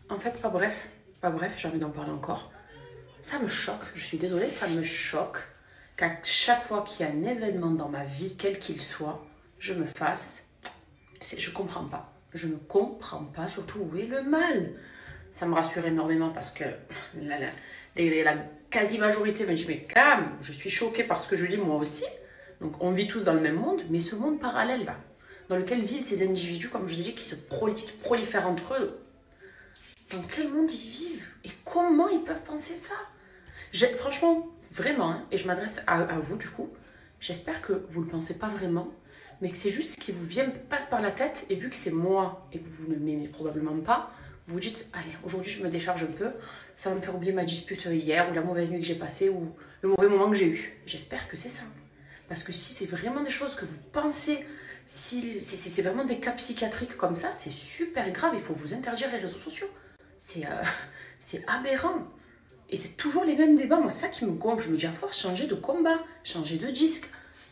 En fait, pas bref, j'ai envie d'en parler encore. Ça me choque, je suis désolée, ça me choque qu'à chaque fois qu'il y a un événement dans ma vie, quel qu'il soit, je me fasse... Je comprends pas. Je ne comprends pas surtout où est le mal. Ça me rassure énormément parce que la quasi-majorité me dit « Mais calme, je suis choquée par ce que je lis moi aussi. » Donc on vit tous dans le même monde, mais ce monde parallèle là, dans lequel vivent ces individus, comme je vous ai dit, qui se prolifèrent entre eux. Dans quel monde ils vivent? Et comment ils peuvent penser ça? Franchement, vraiment, hein, et je m'adresse à vous du coup, j'espère que vous ne le pensez pas vraiment, mais que c'est juste ce qui vous passe par la tête, et vu que c'est moi et que vous ne m'aimez probablement pas, vous vous dites, allez, aujourd'hui je me décharge un peu, ça va me faire oublier ma dispute hier, ou la mauvaise nuit que j'ai passée, ou le mauvais moment que j'ai eu. J'espère que c'est ça. Parce que si c'est vraiment des choses que vous pensez, si c'est vraiment des cas psychiatriques comme ça, c'est super grave, il faut vous interdire les réseaux sociaux. C'est aberrant. Et c'est toujours les mêmes débats. Moi, c'est ça qui me gonfle. Je me dis à force, changer de combat, changer de disque.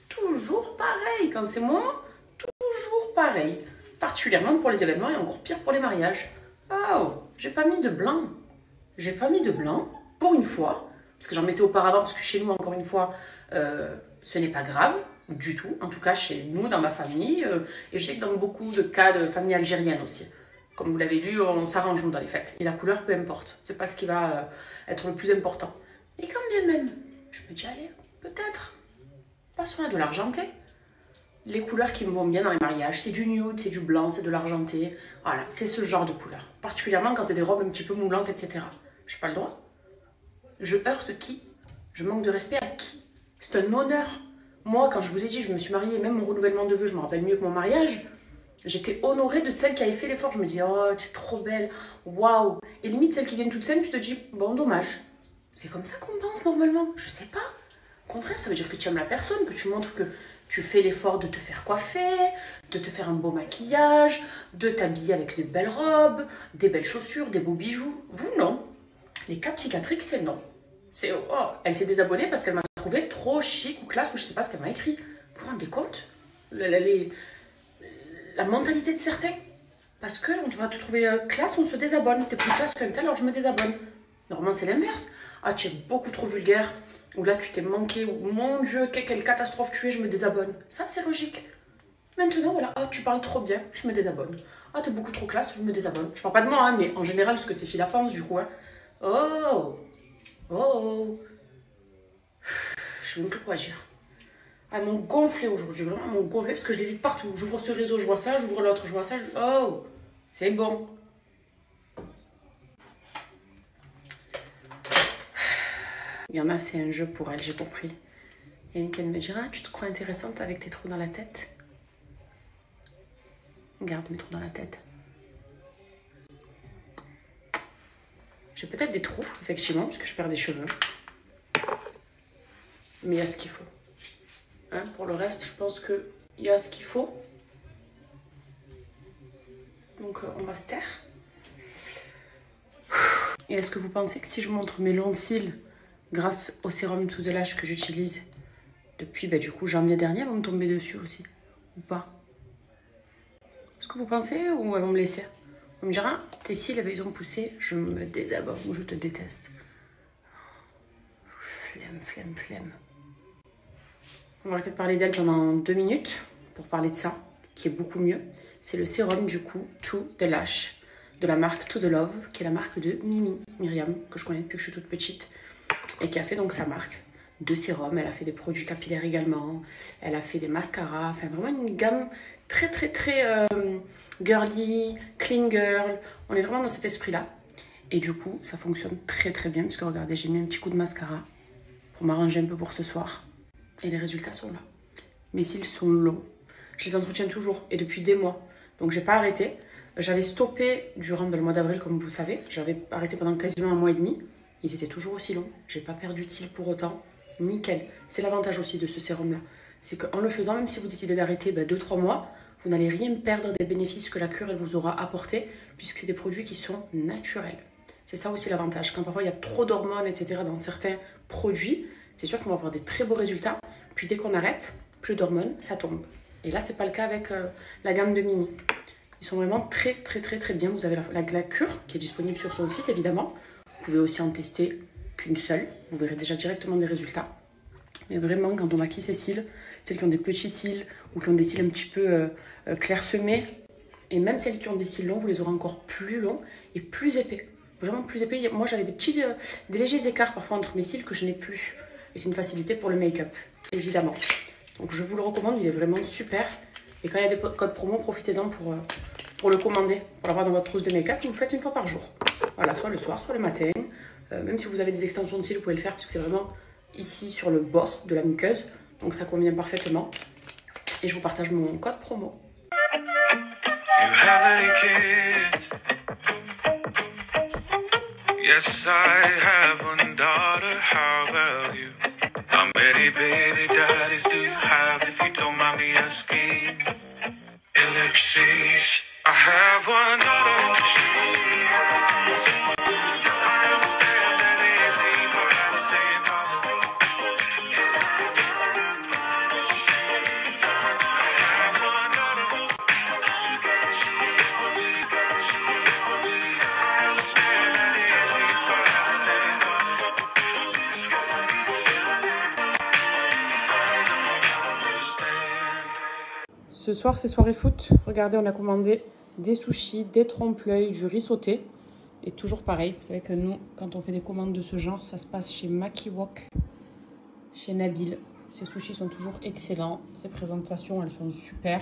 Toujours pareil. Quand c'est moi, toujours pareil. Particulièrement pour les événements et encore pire pour les mariages. Oh, j'ai pas mis de blanc. J'ai pas mis de blanc, pour une fois. Parce que j'en mettais auparavant, parce que chez nous, encore une fois, ce n'est pas grave du tout. En tout cas, chez nous, dans ma famille. Et je sais que dans beaucoup de cas de famille algérienne aussi. Comme vous l'avez lu, on s'arrange nous dans les fêtes. Et la couleur, peu importe. C'est pas ce qui va être le plus important. Et quand bien même, je me dis, allez, peut-être, passons à de l'argenté. Les couleurs qui me vont bien dans les mariages, c'est du nude, c'est du blanc, c'est de l'argenté. Voilà, c'est ce genre de couleur. Particulièrement quand c'est des robes un petit peu moulantes, etc. J'ai pas le droit. Je heurte qui? Je manque de respect à qui? C'est un honneur. Moi, quand je vous ai dit, je me suis mariée, même mon renouvellement de vœux, je me rappelle mieux que mon mariage. J'étais honorée de celle qui avait fait l'effort. Je me disais, oh, tu es trop belle, waouh. Et limite, celles qui viennent toutes seules, tu te dis, bon, dommage. C'est comme ça qu'on pense normalement. Je sais pas. Au contraire, ça veut dire que tu aimes la personne, que tu montres que tu fais l'effort de te faire coiffer, de te faire un beau maquillage, de t'habiller avec de belles robes, des belles chaussures, des beaux bijoux. Vous, non. Les cas psychiatriques, c'est non. C'est, oh, elle s'est désabonnée parce qu'elle m'a trouvé trop chic ou classe, ou je sais pas ce qu'elle m'a écrit. Vous vous rendez compte? La mentalité de certains. Parce que on va te trouver classe, on se désabonne. T'es plus classe qu'un tel, alors je me désabonne. Normalement, c'est l'inverse. Ah, tu es beaucoup trop vulgaire. Ou là, tu t'es manqué. Ou mon Dieu, quelle catastrophe tu es, je me désabonne. Ça, c'est logique. Maintenant, voilà. Ah, tu parles trop bien, je me désabonne. Ah, t'es beaucoup trop classe, je me désabonne. Je parle pas de moi, hein, mais en général, parce que c'est fille la France, du coup. Hein. Oh. Oh. Je sais même plus quoi dire. Elles m'ont gonflé aujourd'hui, vraiment, elles m'ont gonflé parce que je les vis partout. J'ouvre ce réseau, je vois ça, j'ouvre l'autre, je vois ça. Oh, c'est bon. Il y en a, c'est un jeu pour elles, j'ai compris. Il y a une qui me dira, tu te crois intéressante avec tes trous dans la tête? Regarde mes trous dans la tête. J'ai peut-être des trous, effectivement, parce que je perds des cheveux. Mais il y a ce qu'il faut. Hein, pour le reste, je pense qu'il y a ce qu'il faut. Donc, on va se taire. Et est-ce que vous pensez que si je montre mes longs cils grâce au sérum To The Lash que j'utilise depuis, du coup, janvier dernier, elles vont me tomber dessus aussi? Ou pas? Est-ce que vous pensez ou elles vont me laisser? On me dira, tes cils, ils ont poussé, je me désabonne ou je te déteste. Flemme. On va peut-être parler d'elle pendant 2 minutes pour parler de ça, qui est beaucoup mieux. C'est le sérum du coup To The Lash de la marque To The Love, qui est la marque de Myriam, que je connais depuis que je suis toute petite, et qui a fait donc sa marque de sérum. Elle a fait des produits capillaires également, elle a fait des mascaras, enfin vraiment une gamme très girly, clean girl. On est vraiment dans cet esprit-là. Et du coup, ça fonctionne très bien, parce que regardez, j'ai mis un petit coup de mascara pour m'arranger un peu pour ce soir. Et les résultats sont là. Mes cils sont longs. Je les entretiens toujours et depuis des mois. Donc j'ai pas arrêté. J'avais stoppé durant le mois d'avril, comme vous savez. J'avais arrêté pendant quasiment 1 mois et demi. Ils étaient toujours aussi longs. J'ai pas perdu de cils pour autant. Nickel. C'est l'avantage aussi de ce sérum-là. C'est qu'en le faisant, même si vous décidez d'arrêter 2-3 mois, vous n'allez rien perdre des bénéfices que la cure elle vous aura apporté, puisque c'est des produits qui sont naturels. C'est ça aussi l'avantage. Quand parfois il y a trop d'hormones, etc. dans certains produits, c'est sûr qu'on va avoir des très beaux résultats. Puis dès qu'on arrête, plus d'hormones, ça tombe. Et là, c'est pas le cas avec la gamme de Mimi. Ils sont vraiment très bien. Vous avez la cure qui est disponible sur son site évidemment. Vous pouvez aussi en tester qu'une seule. Vous verrez déjà directement des résultats. Mais vraiment, quand on maquille ses cils, celles qui ont des petits cils ou qui ont des cils un petit peu clairsemés, et même celles qui ont des cils longs, vous les aurez encore plus longs et plus épais. Vraiment plus épais. Moi, j'avais des légers écarts parfois entre mes cils que je n'ai plus. Et c'est une facilité pour le make-up, évidemment. Donc, je vous le recommande, il est vraiment super. Et quand il y a des codes promo, profitez-en pour le commander, pour l'avoir dans votre trousse de make-up. Vous le faites une fois par jour. Voilà, soit le soir, soit le matin. Même si vous avez des extensions de cils, vous pouvez le faire parce que c'est vraiment ici sur le bord de la muqueuse. Donc ça convient parfaitement. Et je vous partage mon code promo. Yes, I have one daughter, how about you? How many baby daddies do you have, if you don't mind me asking? Ellipses. I have one daughter. I understand that it's easy, but I say father. Ce soir, c'est soirée foot. Regardez, on a commandé des sushis, des trompe-l'œil, du riz sauté. Et toujours pareil, vous savez que nous, quand on fait des commandes de ce genre, ça se passe chez Maki Wok, chez Nabil. Ces sushis sont toujours excellents. Ces présentations, elles sont super.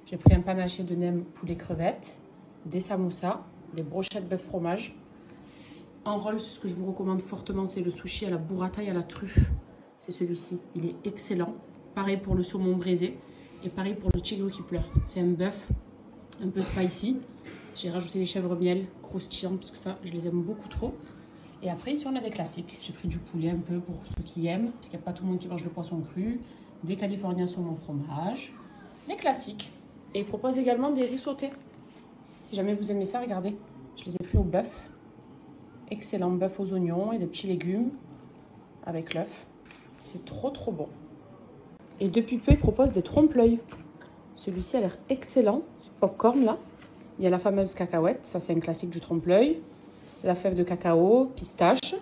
J'ai pris un panaché de nem poulet crevettes, des samoussas, des brochettes bœuf fromage. En roll, ce que je vous recommande fortement, c'est le sushi à la burrata et à la truffe. C'est celui-ci. Il est excellent. Pareil pour le saumon braisé. Et pareil pour le tigre qui pleure. C'est un bœuf un peu spicy. J'ai rajouté les chèvres miel croustillantes parce que ça, je les aime beaucoup trop. Et après, ici, on a des classiques. J'ai pris du poulet un peu pour ceux qui aiment, parce qu'il n'y a pas tout le monde qui mange le poisson cru. Des californiens saumon fromage. Les classiques. Et ils proposent également des riz sautés. Si jamais vous aimez ça, regardez. Je les ai pris au bœuf. Excellent bœuf aux oignons et des petits légumes avec l'œuf. C'est trop bon. Et depuis peu, ils proposent des trompe-l'œil. Celui-ci a l'air excellent. Ce popcorn là. Il y a la fameuse cacahuète. Ça, c'est un classique du trompe-l'œil. La fève de cacao, pistache.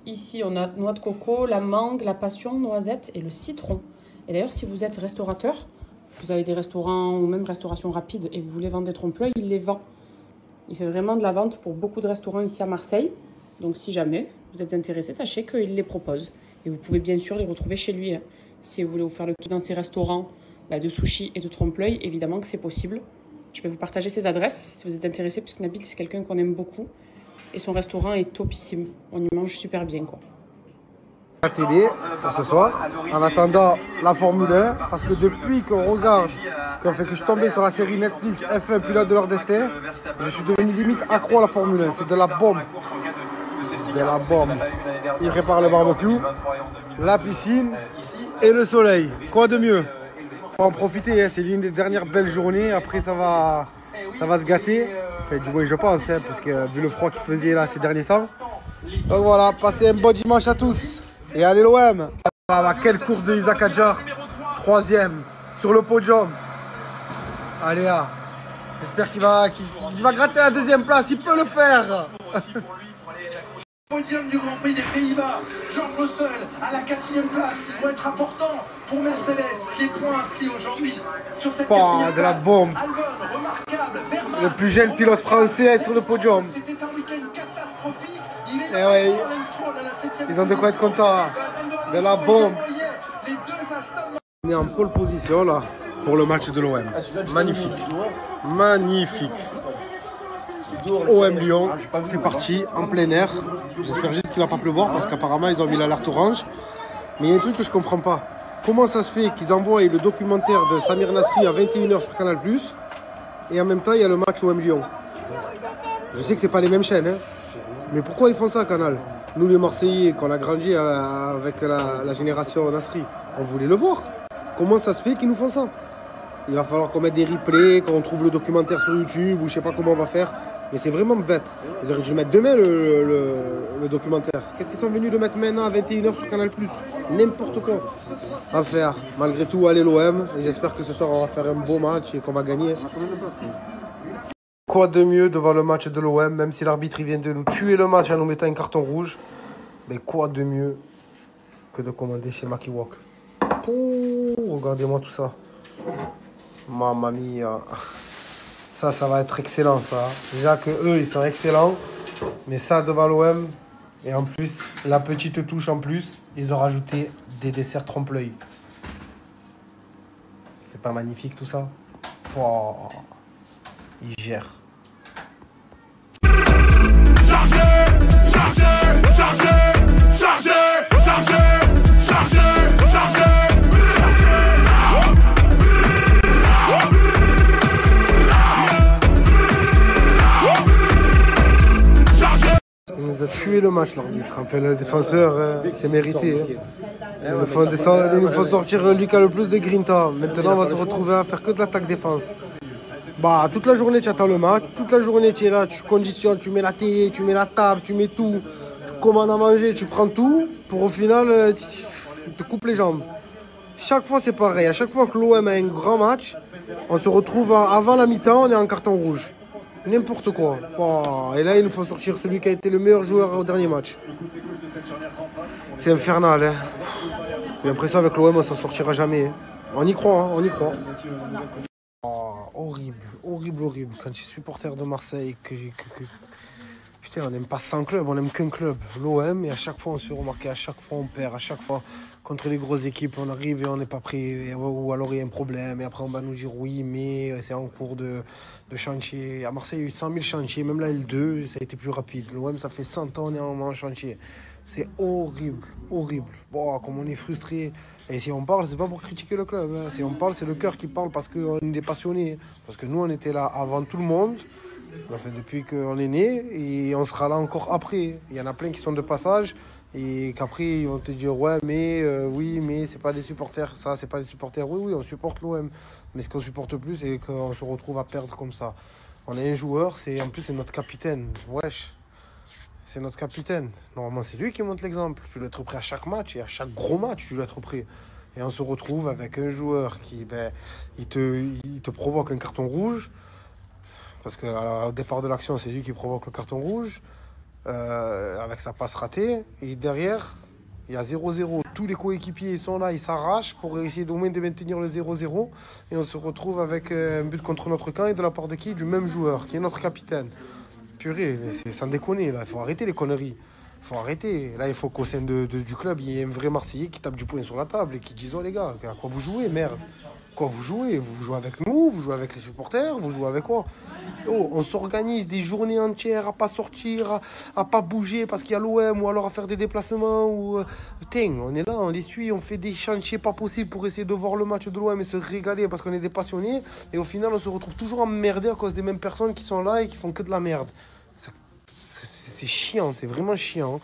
Ici, on a noix de coco, la mangue, la passion, noisette et le citron. Et d'ailleurs, si vous êtes restaurateur, vous avez des restaurants ou même restauration rapide et vous voulez vendre des trompe-l'œil, il les vend. Il fait vraiment de la vente pour beaucoup de restaurants ici à Marseille. Donc, si jamais vous êtes intéressé, sachez qu'il les propose. Et vous pouvez bien sûr les retrouver chez lui. Si vous voulez vous faire le kit dans ces restaurants de sushi et de trompe-l'œil, évidemment que c'est possible. Je vais vous partager ses adresses si vous êtes intéressé, puisque Nabil, c'est quelqu'un qu'on aime beaucoup. Et son restaurant est topissime. On y mange super bien, quoi. La télé pour ce soir, en attendant la Formule 1, parce que depuis qu'on regarde, que je suis tombé sur la série Netflix F1 Pilote de leur destin, je suis devenu limite accro à la Formule 1. C'est de la bombe. De la bombe. Il prépare le barbecue, la piscine et le soleil. Quoi de mieux? Faut en profiter, hein. C'est l'une des dernières belles journées. Après, ça va se gâter. Enfin, du moins, je pense, hein, parce que vu le froid qu'il faisait là ces derniers temps. Donc voilà, passez un bon dimanche à tous. Et allez l'OM. Quelle course de Isaac Hadjar. 3e sur le podium. Allez là. J'espère qu'il va gratter la 2e place. Il peut le faire. Podium du Grand Prix des Pays-Bas, George Russell à la 4e place. Il va être important pour Mercedes. Les points inscrits aujourd'hui sur cette 4e de la bombe. Albon, remarquable. Berman, le plus jeune pilote français à être sur le podium. C'était un week-end catastrophique. Ils ont de quoi être contents. De la bombe. On est en pole position là pour le match de l'OM. Magnifique. Magnifique. OM Lyon, c'est parti en plein air. J'espère juste qu'il ne va pas pleuvoir parce qu'apparemment ils ont mis l'alerte orange. Mais il y a un truc que je ne comprends pas. Comment ça se fait qu'ils envoient le documentaire de Samir Nasri à 21 h sur Canal+, et en même temps il y a le match OM Lyon. Je sais que c'est pas les mêmes chaînes, hein, mais pourquoi ils font ça, Canal? Nous les Marseillais, qu'on a grandi avec la génération Nasri, on voulait le voir. Comment ça se fait qu'ils nous font ça? Il va falloir qu'on mette des replays, qu'on trouve le documentaire sur YouTube, ou je sais pas comment on va faire. Mais c'est vraiment bête. Ils auraient dû le mettre demain, le documentaire. Qu'est-ce qu'ils sont venus le mettre maintenant à 21 h sur Canal+? N'importe quoi à faire. Malgré tout, allez l'OM. Et j'espère que ce soir, on va faire un beau match et qu'on va gagner. Quoi de mieux devant le match de l'OM, même si l'arbitre vient de nous tuer le match en nous mettant un carton rouge. Mais quoi de mieux que de commander chez Maki Walk. Regardez-moi tout ça. Mamma mia. Ça va être excellent, ça. Déjà que eux, ils sont excellents. Mais ça, devant l'OM, et en plus, la petite touche en plus, ils ont rajouté des desserts trompe-l'œil. C'est pas magnifique, tout ça? Oh, ils gèrent. Il nous a tué le match, l'arbitre. Enfin, le défenseur, c'est mérité. Il nous faut sortir lui qui a le plus de grinta. Maintenant, on va se retrouver à faire que de l'attaque-défense. Bah, toute la journée, tu attends le match. Toute la journée, tu es là, tu conditionnes, tu mets la télé, tu mets la table, tu mets tout. Tu commandes à manger, tu prends tout. Pour au final, tu te coupes les jambes. Chaque fois, c'est pareil. À chaque fois que l'OM a un grand match, on se retrouve avant la mi-temps, on est en carton rouge. N'importe quoi. Oh, et là, il nous faut sortir celui qui a été le meilleur joueur au dernier match. C'est infernal. Hein. J'ai l'impression avec l'OM, on s'en sortira jamais. On y croit, hein, on y croit. Oh, horrible, horrible, horrible. Quand je suis supporter de Marseille, putain, on n'aime pas 100 clubs, on n'aime qu'un club, l'OM, et à chaque fois on se fait remarquer, à chaque fois on perd, à chaque fois contre les grosses équipes on arrive et on n'est pas prêt, ou alors il y a un problème, et après on va nous dire oui, mais c'est en cours de chantier. À Marseille il y a eu 100 000 chantiers, même la L2, ça a été plus rapide. L'OM, ça fait 100 ans on est en chantier. C'est horrible, horrible. Bon, comme on est frustré. Et si on parle, c'est pas pour critiquer le club. Hein. Si on parle, c'est le cœur qui parle parce qu'on est passionné. Parce que nous, on était là avant tout le monde. Enfin, depuis qu'on est né. Et on sera là encore après. Il y en a plein qui sont de passage. Et qu'après, ils vont te dire, ouais, mais oui, mais c'est pas des supporters. Ça, c'est pas des supporters. Oui, oui, on supporte l'OM. Mais ce qu'on supporte plus, c'est qu'on se retrouve à perdre comme ça. On a un joueur, en plus, c'est notre capitaine. Wesh. C'est notre capitaine. Normalement, c'est lui qui montre l'exemple. Tu dois être prêt à chaque match et à chaque gros match, tu dois être prêt. Et on se retrouve avec un joueur qui, il te provoque un carton rouge. Parce qu'au départ de l'action, c'est lui qui provoque le carton rouge. Avec sa passe ratée. Et derrière, il y a 0-0. Tous les coéquipiers sont là, ils s'arrachent pour essayer au moins de maintenir le 0-0. Et on se retrouve avec un but contre notre camp et de la part de qui? Du même joueur, qui est notre capitaine. Purée, mais c'est sans déconner, là. Il faut arrêter les conneries. Il faut arrêter. Là, il faut qu'au sein du club, il y ait un vrai Marseillais qui tape du poing sur la table et qui dise, oh les gars, à quoi vous jouez, merde? Quoi vous jouez? Vous jouez avec nous? Vous jouez avec les supporters? Vous jouez avec quoi? Oh, on s'organise des journées entières à pas sortir, à pas bouger parce qu'il y a l'OM, ou alors à faire des déplacements. On est là, on les suit, on fait des chantiers pas possibles pour essayer de voir le match de l'OM et se régaler parce qu'on est des passionnés. Et au final, on se retrouve toujours emmerdé à cause des mêmes personnes qui sont là et qui font que de la merde. C'est chiant, c'est vraiment chiant.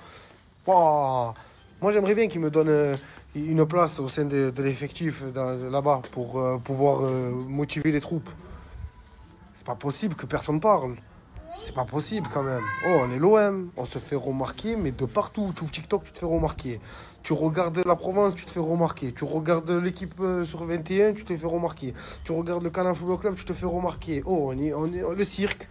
Wow. Moi, j'aimerais bien qu'ils me donnent une place au sein de l'effectif là-bas pour pouvoir motiver les troupes. C'est pas possible que personne parle. C'est pas possible quand même. Oh, on est l'OM, on se fait remarquer, mais de partout. Tu ouvres TikTok, tu te fais remarquer. Tu regardes la Provence, tu te fais remarquer. Tu regardes l'équipe sur 21, tu te fais remarquer. Tu regardes le Canal Football Club, tu te fais remarquer. Oh, on est le cirque.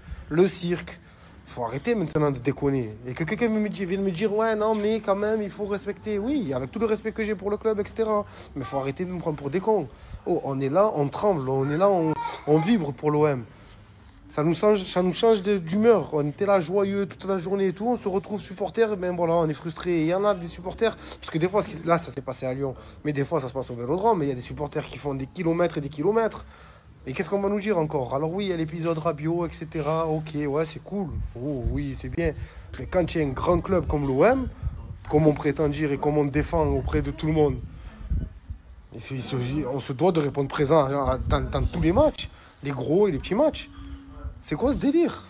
Faut arrêter maintenant de déconner. Et que quelqu'un vienne me dire, ouais, non, mais quand même, il faut respecter. Oui, avec tout le respect que j'ai pour le club, etc. Mais faut arrêter de me prendre pour des cons. Oh, on est là, on tremble. On est là, on vibre pour l'OM. Ça nous change d'humeur. On était là joyeux toute la journée et tout. On se retrouve supporters, ben voilà, on est frustrés. Il y en a des supporters, parce que des fois, là, ça s'est passé à Lyon, mais des fois, ça se passe au Vélodrome. Mais il y a des supporters qui font des kilomètres et des kilomètres. Et qu'est-ce qu'on va nous dire encore? Alors oui, il y a l'épisode Rabiot, etc. Ok, ouais, c'est cool. Oh oui, c'est bien. Mais quand il y a un grand club comme l'OM, comme on prétend dire et comme on défend auprès de tout le monde, on se doit de répondre présent dans tous les matchs, les gros et les petits matchs. C'est quoi ce délire?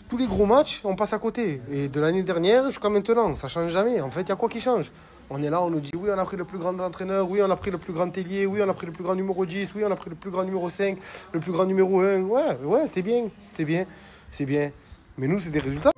Tous les gros matchs, on passe à côté. Et de l'année dernière jusqu'à maintenant, ça ne change jamais. En fait, il y a quoi qui change? On est là, on nous dit, oui, on a pris le plus grand entraîneur, oui, on a pris le plus grand ailier, oui, on a pris le plus grand numéro 10, oui, on a pris le plus grand numéro 5, le plus grand numéro 1. Ouais, c'est bien. Mais nous, c'est des résultats.